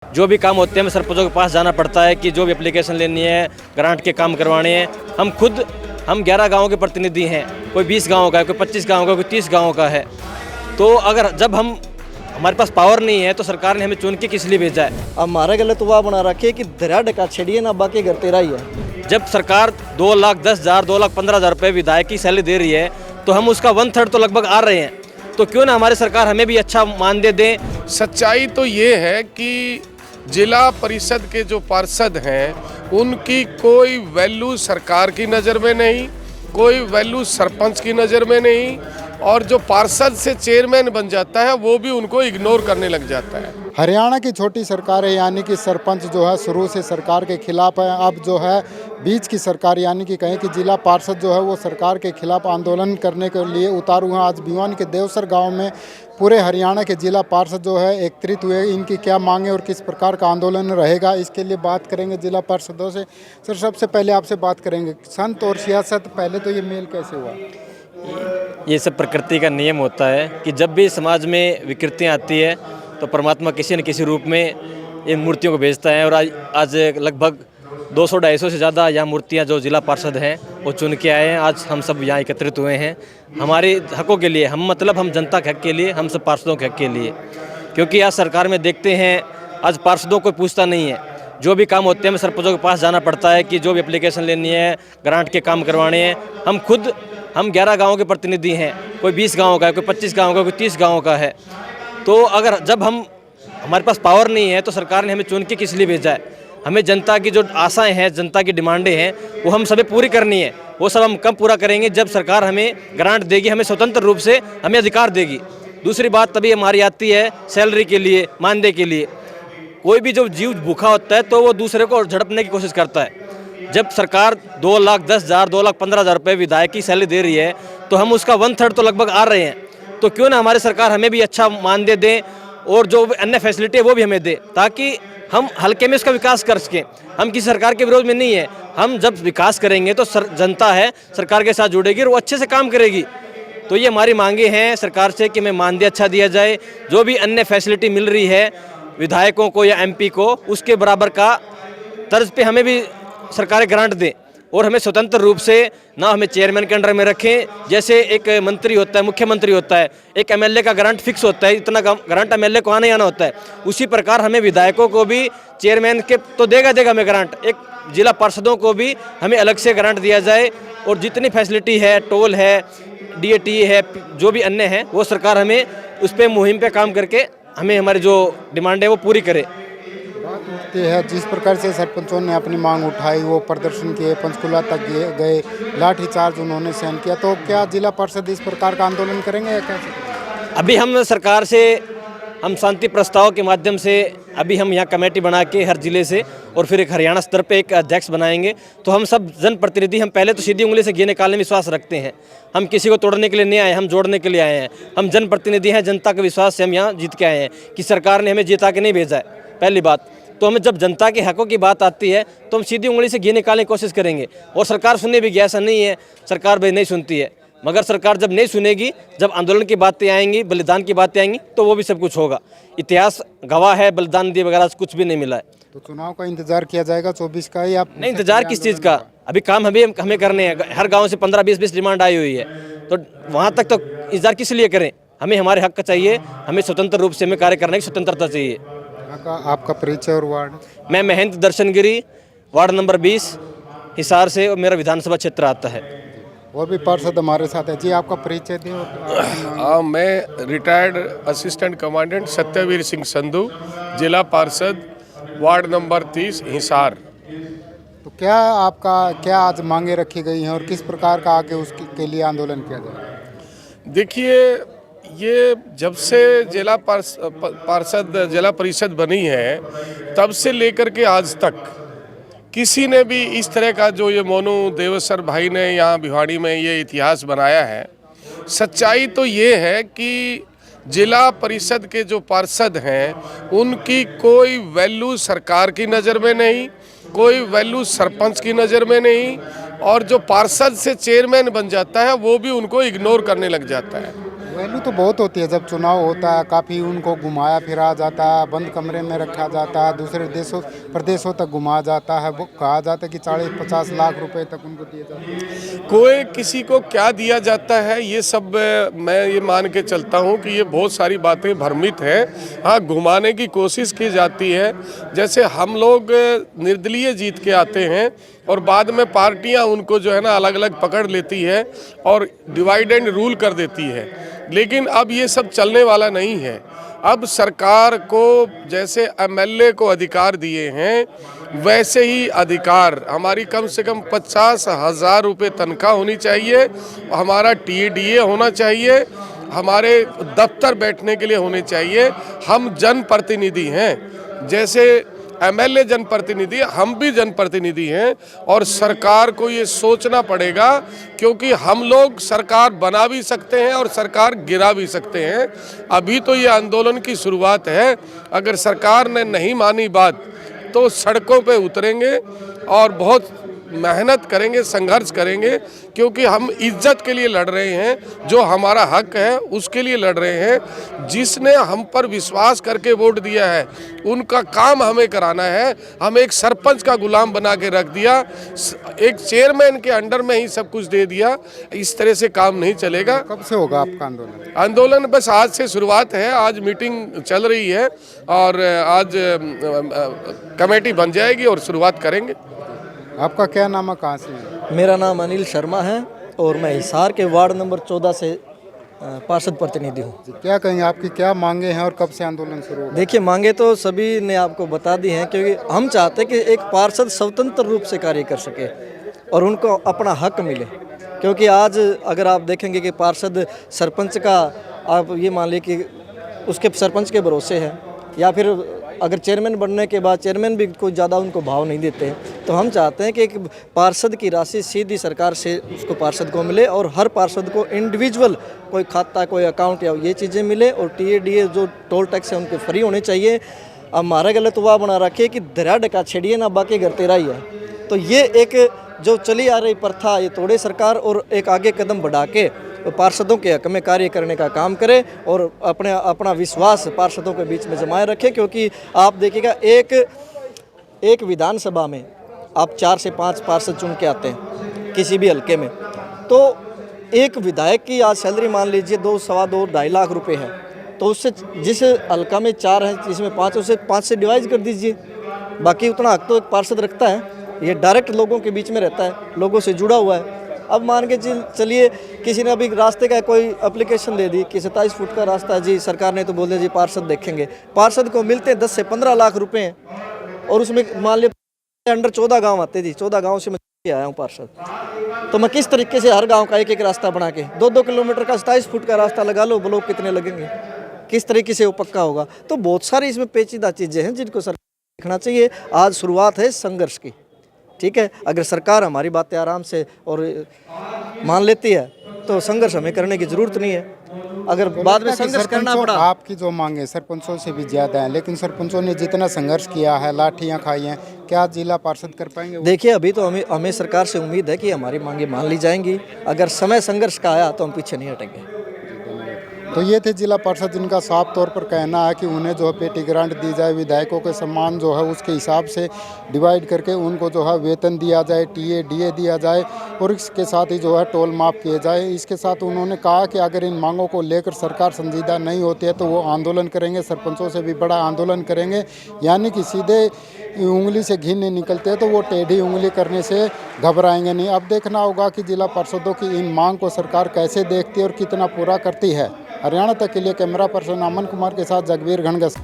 जो भी काम होते हैं हमें सरपंचों के पास जाना पड़ता है कि जो भी एप्लीकेशन लेनी है, ग्रांट के काम करवाने हैं। हम 11 गाँव के प्रतिनिधि हैं, कोई 20 गाँव का है, कोई 25 गाँव का, कोई 30 गाँव का है। तो अगर जब हमारे पास पावर नहीं है तो सरकार ने हमें चुन के किस लिए भेजा है। अब हमारा गलत हुआ बना रखे है कि दरिया डका छड़िए ना, बाकी घर तेरा ही है। जब सरकार 2,10,000 2,15,000 रुपये विधायक की सैलरी दे रही है तो हम उसका 1/3 तो लगभग आ रहे हैं, तो क्यों ना हमारी सरकार हमें भी अच्छा मानदेय दें। सच्चाई तो ये है कि जिला परिषद के जो पार्षद हैं उनकी कोई वैल्यू सरकार की नज़र में नहीं, कोई वैल्यू सरपंच की नज़र में नहीं, और जो पार्षद से चेयरमैन बन जाता है वो भी उनको इग्नोर करने लग जाता है। हरियाणा की छोटी सरकार है, यानी कि सरपंच जो है शुरू से सरकार के खिलाफ है। अब जो है बीच की सरकार, यानी कि कहें कि जिला पार्षद जो है वो सरकार के खिलाफ आंदोलन करने के लिए उतारू हैं। आज भिवानी के देवसर गांव में पूरे हरियाणा के जिला पार्षद जो है एकत्रित हुए। इनकी क्या मांगे और किस प्रकार का आंदोलन रहेगा, इसके लिए बात करेंगे जिला पार्षदों से। सर, सबसे पहले आपसे बात करेंगे, संत और सियासत, पहले तो ये मेल कैसे हुआ? ये सब प्रकृति का नियम होता है कि जब भी समाज में विकृतियाँ आती है तो परमात्मा किसी न किसी रूप में इन मूर्तियों को भेजता है। और आज लगभग 200-250 से ज़्यादा यहाँ मूर्तियाँ जो जिला पार्षद हैं वो चुन के आए हैं। आज हम सब यहाँ एकत्रित हुए हैं हमारे हकों के लिए, हम जनता के हक के लिए, हम सब पार्षदों के हक के लिए। क्योंकि आज सरकार में देखते हैं आज पार्षदों को पूछता नहीं है। जो भी काम होते हैं हमें सरपंचों के पास जाना पड़ता है कि जो भी एप्लीकेशन लेनी है, ग्रांट के काम करवाने हैं। हम 11 गाँव के प्रतिनिधि हैं, कोई 20 गाँव का है, कोई 25 गाँव का, कोई 30 गाँव का है। तो अगर जब हमारे पास पावर नहीं है तो सरकार ने हमें चुन के किस लिए भेजा है। हमें जनता की जो आशाएं हैं, जनता की डिमांडें हैं, वो हम सभी पूरी करनी है। वो सब हम कब पूरा करेंगे? जब सरकार हमें ग्रांट देगी, हमें स्वतंत्र रूप से हमें अधिकार देगी। दूसरी बात तभी हमारी आती है सैलरी के लिए, मानदेय के लिए। कोई भी जो जीव भूखा होता है तो वो दूसरे को झड़पने की कोशिश करता है। जब सरकार 2,10,000 2,15,000 रुपये विधायक की सैलरी दे रही है तो हम उसका 1/3 तो लगभग आ रहे हैं, तो क्यों ना हमारी सरकार हमें भी अच्छा मानदेय दें और जो अन्य फैसिलिटी है वो भी हमें दे, ताकि हम हल्के में इसका विकास कर सकें। हम किसी सरकार के विरोध में नहीं है। हम जब विकास करेंगे तो जनता है सरकार के साथ जुड़ेगी और वो अच्छे से काम करेगी। तो ये हमारी मांगे हैं सरकार से कि हमें मानदेय अच्छा दिया जाए, जो भी अन्य फैसिलिटी मिल रही है विधायकों को या MP को, उसके बराबर का तर्ज पे हमें भी सरकार ग्रांट दें और हमें स्वतंत्र रूप से ना हमें चेयरमैन के अंडर में रखें। जैसे एक मंत्री होता है, मुख्यमंत्री होता है, एक MLA का ग्रांट फिक्स होता है, इतना ग्रांट MLA को आना ही आना होता है। उसी प्रकार हमें विधायकों को भी चेयरमैन के तो देगा हमें ग्रांट, एक जिला पार्षदों को भी हमें अलग से ग्रांट दिया जाए। और जितनी फैसिलिटी है, टोल है, DAT है, जो भी अन्य है, वो सरकार हमें उस पर मुहिम पे काम करके हमें हमारी जो डिमांड है वो पूरी करे। बात उठती है जिस प्रकार से सरपंचों ने अपनी मांग उठाई, वो प्रदर्शन किए, पंचकुला तक गए, लाठीचार्ज उन्होंने सहन किया, तो क्या जिला पार्षद इस प्रकार का आंदोलन करेंगे या कैसे? अभी हम सरकार से शांति प्रस्ताव के माध्यम से अभी हम यहाँ कमेटी बना के हर जिले से और फिर एक हरियाणा स्तर पे एक अध्यक्ष बनाएंगे। तो हम सब जनप्रतिनिधि, हम पहले तो सीधी उंगली से घी निकालने में विश्वास रखते हैं। हम किसी को तोड़ने के लिए नहीं आए, हम जोड़ने के लिए आए हैं। हम जनप्रतिनिधि हैं, जनता के विश्वास से हम यहाँ जीत के आए हैं कि सरकार ने हमें जिता के नहीं भेजा है। पहली बात तो हमें जब जनता के हकों की बात आती है तो हम सीधी उंगली से घी निकालने की कोशिश करेंगे। और सरकार सुनने भी गया, ऐसा नहीं है सरकार भी नहीं सुनती है, मगर सरकार जब नहीं सुनेगी, जब आंदोलन की बातें आएंगी, बलिदान की बातें आएंगी, तो वो भी सब कुछ होगा। इतिहास गवाह है, बलिदान दिए वगैरह कुछ भी नहीं मिला है। तो चुनाव का इंतजार किया जाएगा 24 का ही? आप नहीं, इंतजार किस चीज़ का? अभी काम हमें करने हैं। हर गाँव से 15-20 डिमांड आई हुई है, तो वहाँ तक तो इंतजार किस लिए करें? हमें हमारे हक का चाहिए, हमें स्वतंत्र रूप से हमें कार्य करने की स्वतंत्रता चाहिए। आपका परिचय और वार्ड? मैं महंत दर्शन गिरी, वार्ड नंबर 20, हिसार से, और मेरा विधानसभा क्षेत्र आता है। और भी पार्षद हमारे साथ है जी, आपका परिचय दें। मैं retired assistant commandant Satyaveer Singh Sandhu, जिला पार्षद, वार्ड नंबर 30, हिसार। तो क्या आज मांगे रखी गई हैं और किस प्रकार का आगे उसके लिए आंदोलन किया जाए? देखिए, ये जब से जिला परिषद बनी है तब से लेकर के आज तक किसी ने भी इस तरह का जो ये मोनू देवसर भाई ने यहाँ भिवानी में ये इतिहास बनाया है। सच्चाई तो ये है कि जिला परिषद के जो पार्षद हैं उनकी कोई वैल्यू सरकार की नज़र में नहीं, कोई वैल्यू सरपंच की नज़र में नहीं, और जो पार्षद से चेयरमैन बन जाता है वो भी उनको इग्नोर करने लग जाता है। वैल्यू तो बहुत होती है। जब चुनाव होता है काफ़ी उनको घुमाया फिरा जाता है, बंद कमरे में रखा जाता है, दूसरे देशों प्रदेशों तक घुमाया जाता है। वो कहा जाता है कि 40-50 लाख रुपए तक उनको दिए जाते हैं। कोई किसी को क्या दिया जाता है ये सब मैं ये मान के चलता हूँ कि ये बहुत सारी बातें भ्रमित है। हाँ, घुमाने की कोशिश की जाती है। जैसे हम लोग निर्दलीय जीत के आते हैं और बाद में पार्टियां उनको जो है ना अलग अलग पकड़ लेती है और डिवाइड एंड रूल कर देती है। लेकिन अब ये सब चलने वाला नहीं है। अब सरकार को जैसे एमएलए को अधिकार दिए हैं वैसे ही अधिकार हमारी कम से कम 50,000 रुपये तनख्वाह होनी चाहिए, हमारा टीएडीए होना चाहिए, हमारे दफ्तर बैठने के लिए होने चाहिए। हम जनप्रतिनिधि हैं, जैसे एमएलए जनप्रतिनिधि, हम भी जनप्रतिनिधि हैं और सरकार को ये सोचना पड़ेगा, क्योंकि हम लोग सरकार बना भी सकते हैं और सरकार गिरा भी सकते हैं। अभी तो ये आंदोलन की शुरुआत है। अगर सरकार ने नहीं मानी बात तो सड़कों पे उतरेंगे और बहुत मेहनत करेंगे, संघर्ष करेंगे, क्योंकि हम इज्जत के लिए लड़ रहे हैं। जो हमारा हक है उसके लिए लड़ रहे हैं। जिसने हम पर विश्वास करके वोट दिया है उनका काम हमें कराना है। हम एक सरपंच का गुलाम बना के रख दिया, एक चेयरमैन के अंडर में ही सब कुछ दे दिया। इस तरह से काम नहीं चलेगा। कब से होगा आपका आंदोलन? आंदोलन बस आज से शुरुआत है। आज मीटिंग चल रही है और आज कमेटी बन जाएगी और शुरुआत करेंगे। आपका क्या नाम है, कहाँ से है? मेरा नाम अनिल शर्मा है और मैं हिसार के वार्ड नंबर 14 से पार्षद प्रतिनिधि हूँ। क्या कहेंगे, आपकी क्या मांगे हैं और कब से आंदोलन शुरू होगा? देखिए, मांगे तो सभी ने आपको बता दी हैं, क्योंकि हम चाहते हैं कि एक पार्षद स्वतंत्र रूप से कार्य कर सके और उनको अपना हक मिले। क्योंकि आज अगर आप देखेंगे कि पार्षद सरपंच का, आप ये मान लीजिए कि उसके सरपंच के भरोसे है, या फिर अगर चेयरमैन बनने के बाद चेयरमैन भी कोई ज़्यादा उनको भाव नहीं देते हैं। तो हम चाहते हैं कि एक पार्षद की राशि सीधी सरकार से उसको पार्षद को मिले और हर पार्षद को इंडिविजुअल कोई खाता, कोई अकाउंट या ये चीज़ें मिले, और टीएडीए जो टोल टैक्स है उनके फ्री होने चाहिए। अब हमारा गलत हुआ बना रखे कि दरिया डका छेड़िए ना बाकी घर तेरा ही है। तो ये एक जो चली आ रही प्रथा ये तोड़े सरकार और एक आगे कदम बढ़ा के पार्षदों के हक में कार्य करने का काम करे और अपना विश्वास पार्षदों के बीच में जमाए रखें। क्योंकि आप देखिएगा एक विधानसभा में आप 4 से 5 पार्षद चुन के आते हैं किसी भी हल्के में, तो एक विधायक की आज सैलरी मान लीजिए 2, सवा 2, 2.5 लाख रुपए है। तो उससे जिस हल्का में 4 हैं जिसमें 5, उसे 5 से डिवाइड कर दीजिए। बाकी उतना हक तो एक पार्षद रखता है। ये डायरेक्ट लोगों के बीच में रहता है, लोगों से जुड़ा हुआ है। अब मान के चलिए किसी ने अभी रास्ते का कोई एप्लीकेशन दे दी कि 27 फुट का रास्ता है जी, सरकार ने तो बोल दिया जी पार्षद देखेंगे। पार्षद को मिलते 10 से 15 लाख रुपए हैं और उसमें मान लीजिए अंडर 14 गांव आते जी। 14 गांव से मैं आया हूँ पार्षद, तो मैं किस तरीके से हर गांव का एक रास्ता बना के 2-2 किलोमीटर का 27 फुट का रास्ता लगा लो, ब्लॉक कितने लगेंगे, किस तरीके से वो पक्का होगा। तो बहुत सारी इसमें पेचीदा चीज़ें हैं जिनको सरकार देखना चाहिए। आज शुरुआत है संघर्ष की, ठीक है। अगर सरकार हमारी बातें आराम से और मान लेती है तो संघर्ष हमें करने की जरूरत नहीं है। अगर बाद में संघर्ष करना पड़ा, आपकी जो मांगे सरपंचों से भी ज़्यादा है, लेकिन सरपंचों ने जितना संघर्ष किया है, लाठियां खाई हैं, क्या जिला पार्षद कर पाएंगे? देखिए, अभी तो हमें सरकार से उम्मीद है कि हमारी मांगे मान ली जाएंगी। अगर समय संघर्ष का आया तो हम पीछे नहीं हटेंगे। तो ये थे जिला पार्षद जिनका साफ तौर पर कहना है कि उन्हें जो है पेटी ग्रांट दी जाए, विधायकों के सम्मान जो है उसके हिसाब से डिवाइड करके उनको जो है वेतन दिया जाए, टीएडीए दिया जाए और इसके साथ ही जो है टोल माफ़ किए जाए। इसके साथ उन्होंने कहा कि अगर इन मांगों को लेकर सरकार संजीदा नहीं होती है तो वो आंदोलन करेंगे, सरपंचों से भी बड़ा आंदोलन करेंगे। यानी कि सीधे उंगली से घी नहीं निकलते तो वो टेढ़ी उंगली करने से घबराएंगे नहीं। अब देखना होगा कि जिला पार्षदों की इन मांग को सरकार कैसे देखती है और कितना पूरा करती है। हरियाणा तक के लिए कैमरा पर्सन अमन कुमार के साथ जगबीर घनगस।